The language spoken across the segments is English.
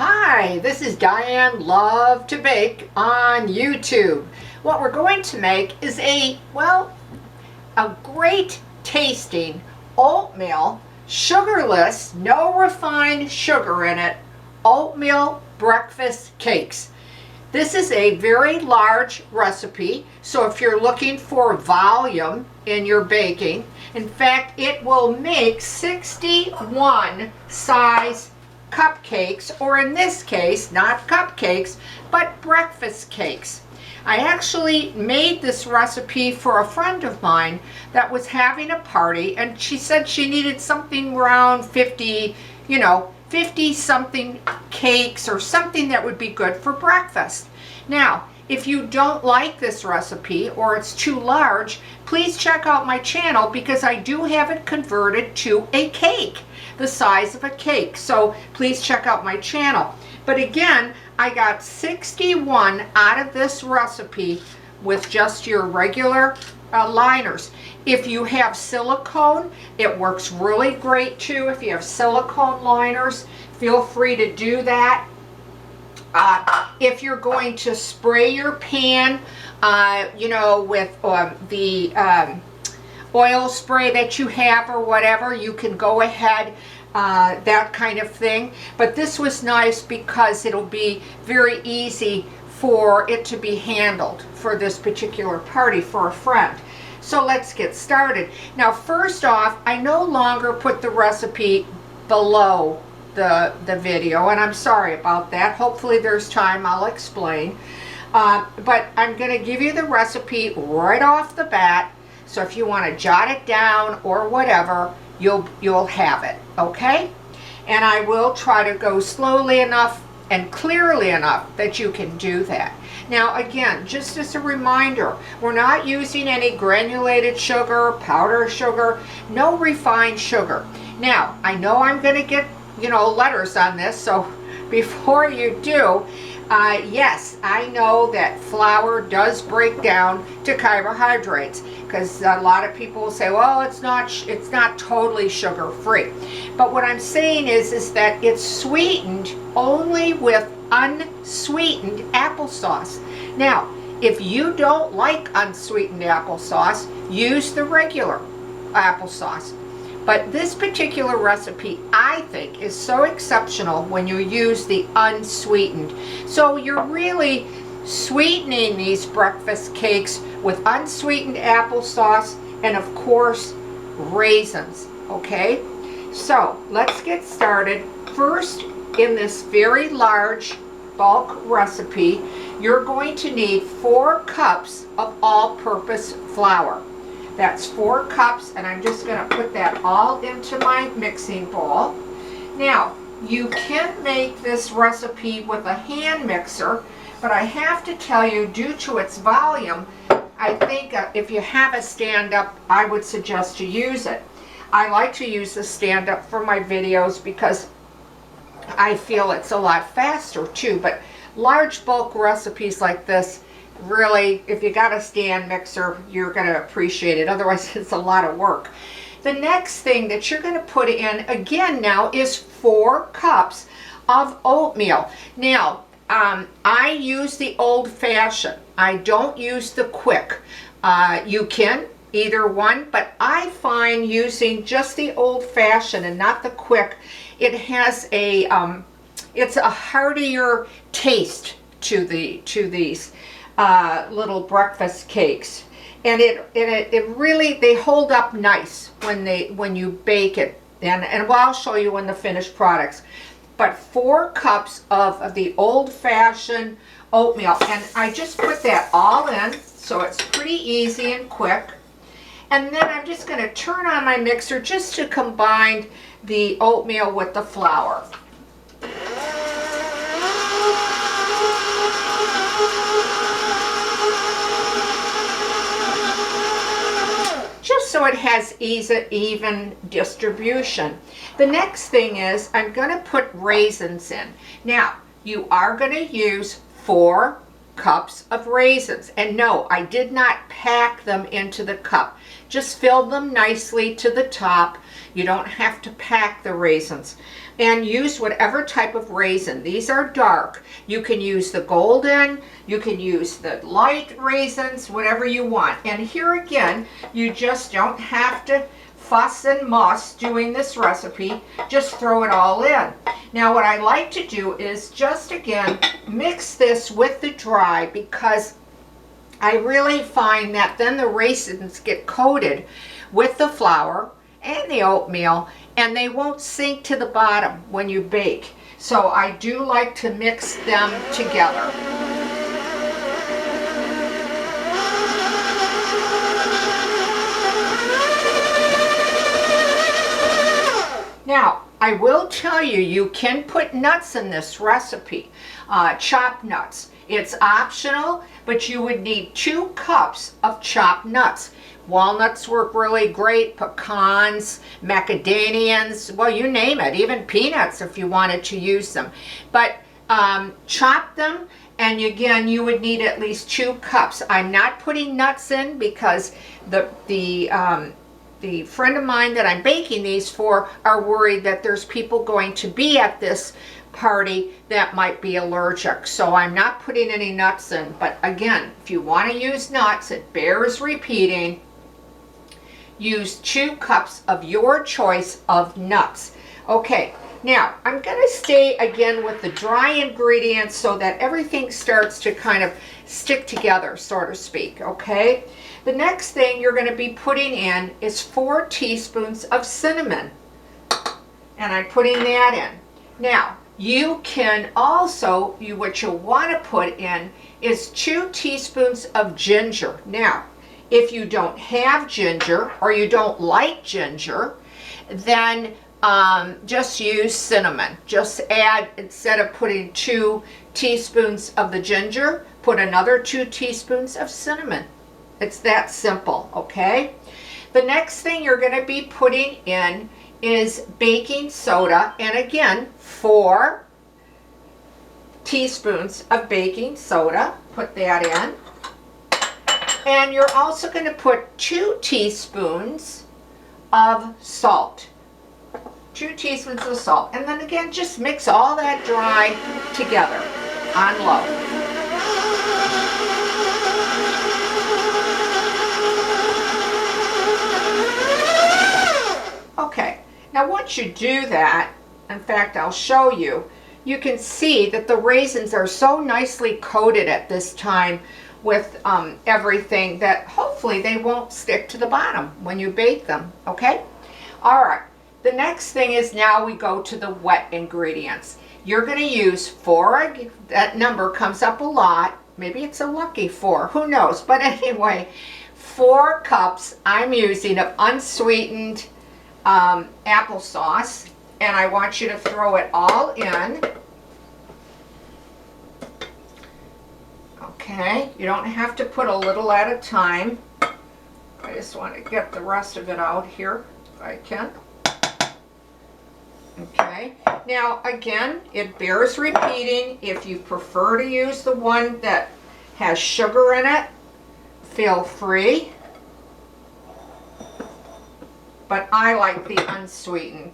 Hi, this is Diane Lovetobake on YouTube. What we're going to make is a great tasting oatmeal, sugarless, no refined sugar in it, oatmeal breakfast cakes. This is a very large recipe, so if you're looking for volume in your baking, in fact, it will make 61 size cupcakes, or in this case, not cupcakes, but breakfast cakes. I actually made this recipe for a friend of mine that was having a party, and she said she needed something around 50 something cakes or something that would be good for breakfast. Now, if you don't like this recipe or it's too large, please check out my channel because I do have it converted to a cake, the size of a cake. So please check out my channel. But again, I got 61 out of this recipe with just your regular liners. If you have silicone, it works really great too. If you have silicone liners, feel free to do that. If you're going to spray your pan, with the oil spray that you have or whatever, you can go ahead, that kind of thing. But this was nice because it'll be very easy for it to be handled for this particular party for a friend. So let's get started. Now, first off, I no longer put the recipe below the video, and I'm sorry about that. Hopefully there's time, I'll explain. But I'm going to give you the recipe right off the bat, so if you want to jot it down or whatever, you'll have it, okay? And I will try to go slowly enough and clearly enough that you can do that. Now again, just as a reminder, we're not using any granulated sugar, powder sugar, no refined sugar. Now, I know I'm going to get letters on this, so before you do, yes, I know that flour does break down to carbohydrates, because a lot of people will say, well, it's not totally sugar free. But what I'm saying is that it's sweetened only with unsweetened applesauce. Now, if you don't like unsweetened applesauce, use the regular applesauce. But this particular recipe, I think, is so exceptional when you use the unsweetened. So you're really sweetening these breakfast cakes with unsweetened applesauce and, of course, raisins, okay? So let's get started. First, in this very large bulk recipe, you're going to need 4 cups of all-purpose flour. That's 4 cups, and I'm just going to put that all into my mixing bowl. Now, you can make this recipe with a hand mixer, but I have to tell you, due to its volume, I think if you have a stand-up, I would suggest you use it. I like to use the stand-up for my videos because I feel it's a lot faster too, but large bulk recipes like this, really, if you got a stand mixer, you're going to appreciate it. Otherwise, it's a lot of work. The next thing that you're going to put in, again now, is 4 cups of oatmeal. Now, I use the old-fashioned. I don't use the quick. You can, either one, but I find using just the old-fashioned and not the quick, it has it's a heartier taste to these little breakfast cakes, and it really, they hold up nice when you bake it, and I'll show you in the finished products. But 4 cups of the old-fashioned oatmeal, and I just put that all in, so it's pretty easy and quick. And then I'm just going to turn on my mixer just to combine the oatmeal with the flour. So it has even distribution. The next thing is I'm going to put raisins in. Now, you are going to use 4 cups of raisins. And no, I did not pack them into the cup. Just fill them nicely to the top. You don't have to pack the raisins. And use whatever type of raisin. These are dark. You can use the golden, you can use the light raisins, whatever you want. And here again, you just don't have to fuss and muss doing this recipe. Just throw it all in. Now what I like to do is just again mix this with the dry, because I really find that then the raisins get coated with the flour and the oatmeal, and they won't sink to the bottom when you bake. So I do like to mix them together. Now, I will tell you, you can put nuts in this recipe, chopped nuts. It's optional, but you would need 2 cups of chopped nuts. Walnuts work really great, pecans, macadamians, well, you name it, even peanuts if you wanted to use them. But chop them, and again, you would need at least 2 cups. I'm not putting nuts in because the friend of mine that I'm baking these for are worried that there's people going to be at this party that might be allergic. So I'm not putting any nuts in. But again, if you want to use nuts, it bears repeating. Use 2 cups of your choice of nuts. Okay, now I'm going to stay again with the dry ingredients so that everything starts to kind of stick together, so to speak, okay? The next thing you're going to be putting in is 4 teaspoons of cinnamon. And I'm putting that in. Now, you can also, what you'll want to put in is 2 teaspoons of ginger. Now, if you don't have ginger or you don't like ginger, then just use cinnamon. Just add, instead of putting 2 teaspoons of the ginger, put another 2 teaspoons of cinnamon. It's that simple, okay? The next thing you're going to be putting in is baking soda, and again, 4 teaspoons of baking soda. Put that in. And you're also going to put 2 teaspoons of salt. 2 teaspoons of salt. And then again, just mix all that dry together on low. Okay, now once you do that, in fact, I'll show you, you can see that the raisins are so nicely coated at this time with everything that hopefully they won't stick to the bottom when you bake them, okay? All right, the next thing is now we go to the wet ingredients. You're going to use 4, that number comes up a lot, maybe it's a lucky 4, who knows, but anyway, 4 cups I'm using of unsweetened applesauce, and I want you to throw it all in. Okay, you don't have to put a little at a time. I just want to get the rest of it out here if I can. Okay, now again, it bears repeating. If you prefer to use the one that has sugar in it, feel free. But I like the unsweetened.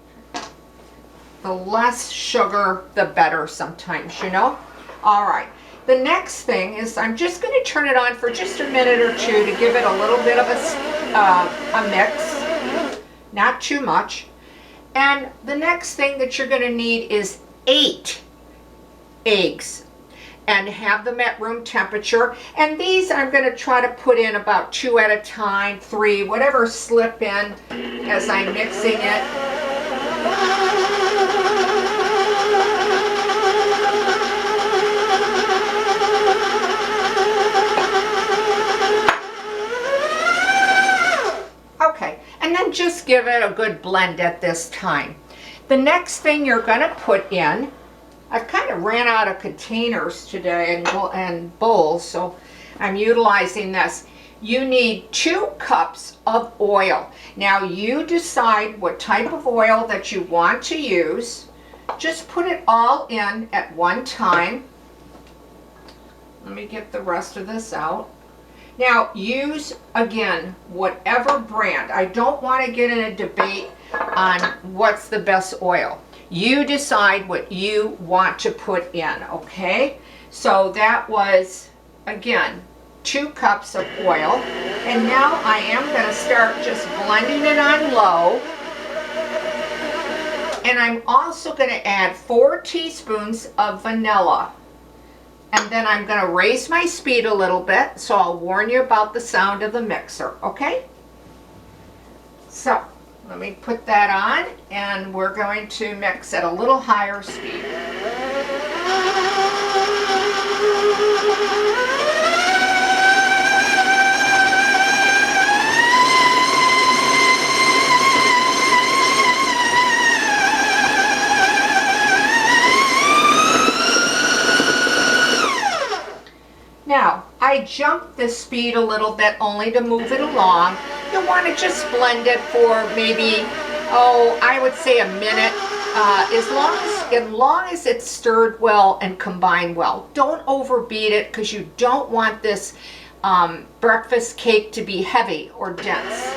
The less sugar, the better sometimes, you know? All right. The next thing is I'm just going to turn it on for just a minute or 2 to give it a little bit of a mix. Not too much. And the next thing that you're going to need is 8 eggs. And have them at room temperature. And these I'm going to try to put in about 2 at a time, 3, whatever slip in as I'm mixing it. Okay, and then just give it a good blend at this time. The next thing you're going to put in, I've kind of ran out of containers today and bowls, so I'm utilizing this. You need 2 cups of oil. Now you decide what type of oil that you want to use. Just put it all in at one time. Let me get the rest of this out. Now use, again, whatever brand. I don't want to get in a debate on what's the best oil. You decide what you want to put in, okay? So that was, again, 2 cups of oil. And now I am going to start just blending it on low. And I'm also going to add 4 teaspoons of vanilla. And then I'm going to raise my speed a little bit, so I'll warn you about the sound of the mixer, okay? So, let me put that on, and we're going to mix at a little higher speed. Now, I jumped the speed a little bit only to move it along. You want to just blend it for maybe, I would say a minute, as long as it's stirred well and combined well. Don't overbeat it because you don't want this breakfast cake to be heavy or dense.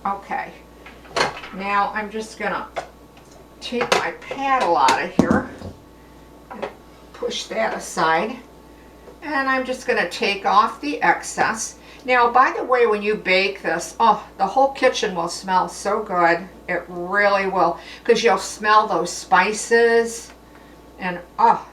Okay, now I'm just gonna take my paddle out of here and push that aside, and I'm just going to take off the excess. Now, by the way, when you bake this, the whole kitchen will smell so good. It really will, because you'll smell those spices, and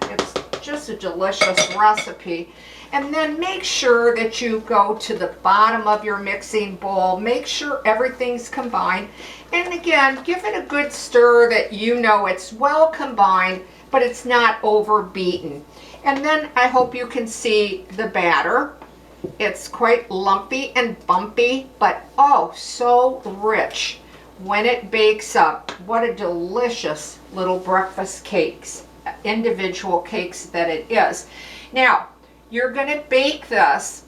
it's just a delicious recipe. And then make sure that you go to the bottom of your mixing bowl. Make sure everything's combined. And again, give it a good stir that you know it's well combined, but it's not overbeaten. And then I hope you can see the batter. It's quite lumpy and bumpy, but so rich. When it bakes up, what a delicious little breakfast cakes, individual cakes that it is. Now, you're going to bake this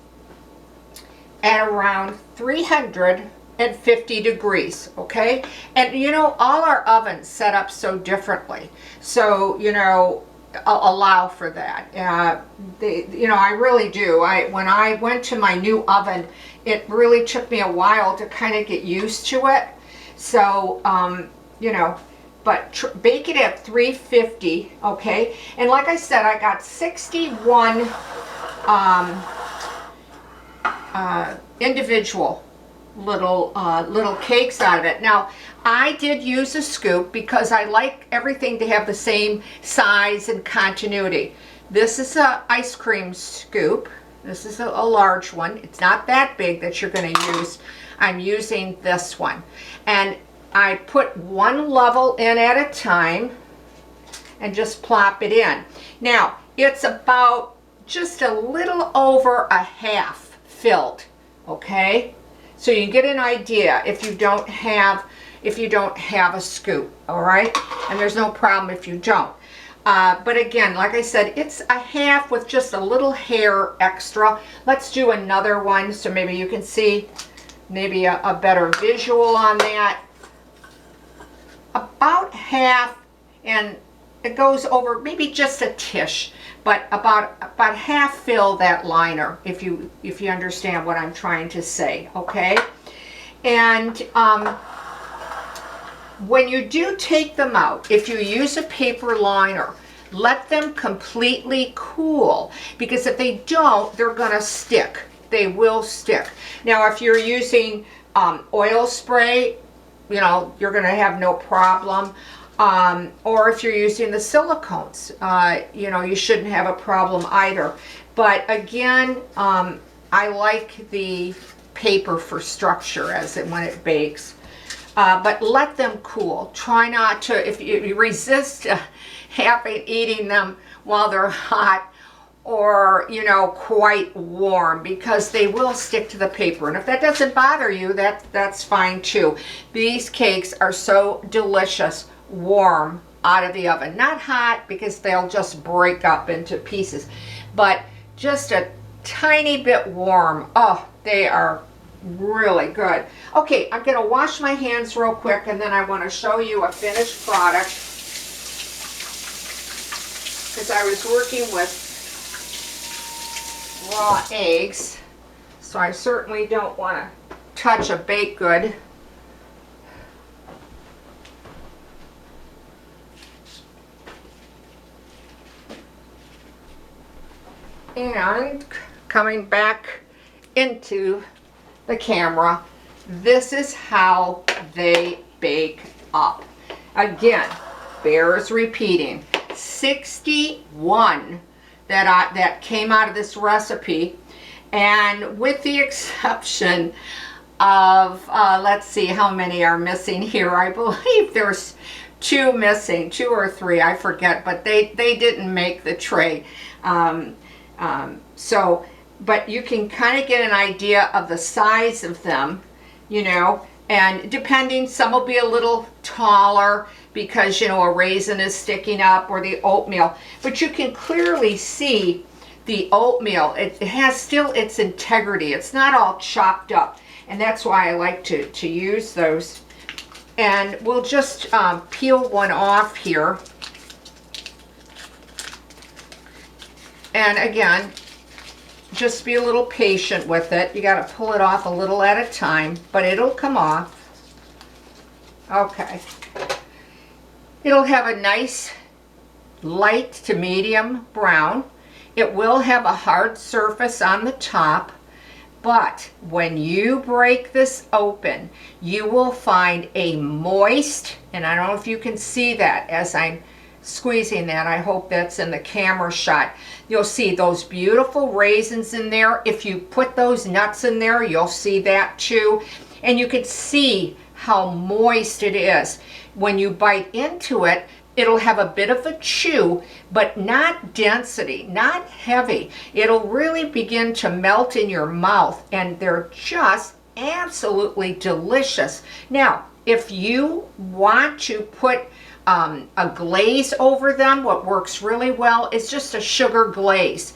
at around 350 degrees, okay? And you know, all our ovens set up so differently. So, you know, allow for that. I really do. When I went to my new oven, it really took me a while to kind of get used to it. So, but bake it at 350, okay? And like I said, I got 61 individual little cakes out of it. Now, I did use a scoop because I like everything to have the same size and continuity. This is a ice cream scoop. This is a large one. It's not that big that you're going to use. I'm using this one. And I put one level in at a time and just plop it in. Now, it's about just a little over a half filled, okay? So you get an idea if you don't have a scoop, all right? And there's no problem if you don't. But again, like I said, it's a half with just a little hair extra. Let's do another one so maybe you can see maybe a better visual on that. About half, and it goes over maybe just a tish, but about half fill that liner, if you understand what I'm trying to say, okay? And when you do take them out, if you use a paper liner, let them completely cool, because if they don't, they're gonna stick. They will stick. Now, if you're using oil spray, you know, you're gonna have no problem. Or if you're using the silicones, you know, you shouldn't have a problem either. But again, I like the paper for structure when it bakes. But let them cool. Try not to, if you resist eating them while they're hot or, you know, quite warm, because they will stick to the paper. And if that doesn't bother you, that's fine too. These cakes are so delicious warm out of the oven. Not hot, because they'll just break up into pieces, but just a tiny bit warm. Oh, they are really good. Okay, I'm going to wash my hands real quick, and then I want to show you a finished product. because I was working with raw eggs, so I certainly don't want to touch a baked good. And coming back into the camera, this is how they bake up. Again, bears repeating. 61 that came out of this recipe, and with the exception of let's see how many are missing here. I believe there's 2 missing, 2 or 3, I forget, but they didn't make the tray. So, but you can kind of get an idea of the size of them, you know, and depending, some will be a little taller because, you know, a raisin is sticking up, or the oatmeal, but you can clearly see the oatmeal. It has still its integrity. It's not all chopped up, and that's why I like to use those. And we'll just peel one off here. And again, just be a little patient with it. You got to pull it off a little at a time, but it'll come off. Okay. It'll have a nice light to medium brown. It will have a hard surface on the top, but when you break this open, you will find a moist, and I don't know if you can see that as I'm squeezing that. I hope that's in the camera shot. You'll see those beautiful raisins in there. If you put those nuts in there, you'll see that too. And you can see how moist it is. When you bite into it, it'll have a bit of a chew, but not density, not heavy. It'll really begin to melt in your mouth, and they're just absolutely delicious. Now, if you want to put a glaze over them, what works really well is just a sugar glaze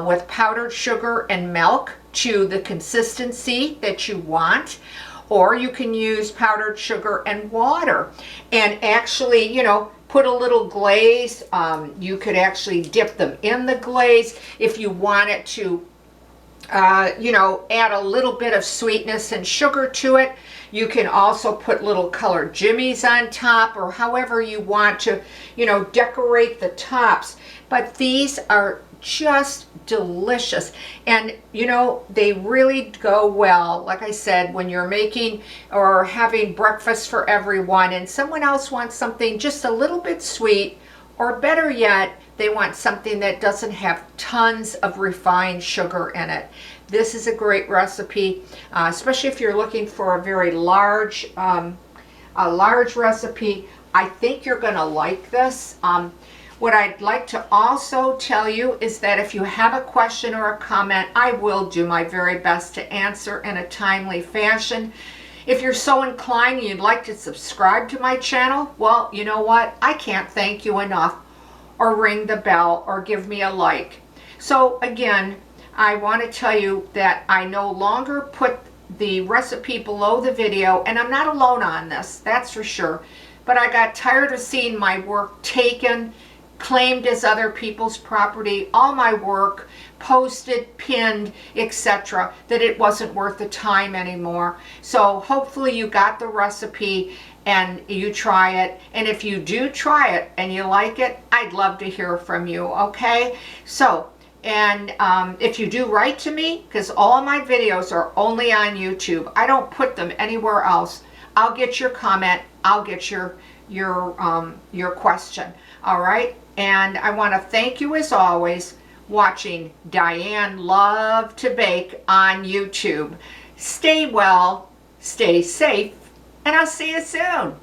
with powdered sugar and milk to the consistency that you want. Or you can use powdered sugar and water and actually, you know, put a little glaze. You could actually dip them in the glaze if you wanted to, you know, add a little bit of sweetness and sugar to it. You can also put little colored jimmies on top, or however you want to, you know, decorate the tops. But these are just delicious, and you know, they really go well, like I said, when you're making or having breakfast for everyone and someone else wants something just a little bit sweet, or better yet, they want something that doesn't have tons of refined sugar in it. This is a great recipe, especially if you're looking for a very large recipe. I think you're going to like this. What I'd like to also tell you is that if you have a question or a comment, I will do my very best to answer in a timely fashion. If you're so inclined and you'd like to subscribe to my channel, well, you know what? I can't thank you enough. Or ring the bell, or give me a like. So again, I want to tell you that I no longer put the recipe below the video, and I'm not alone on this, that's for sure. But I got tired of seeing my work taken, claimed as other people's property, all my work posted, pinned, etc., that it wasn't worth the time anymore. So hopefully you got the recipe and you try it, and if you do try it and you like it, I'd love to hear from you. Okay, so and if you do write to me, because all of my videos are only on YouTube, I don't put them anywhere else, I'll get your comment, I'll get your question. All right, and I want to thank you as always watching Diane Lovetobake on YouTube. Stay well, stay safe, and I'll see you soon.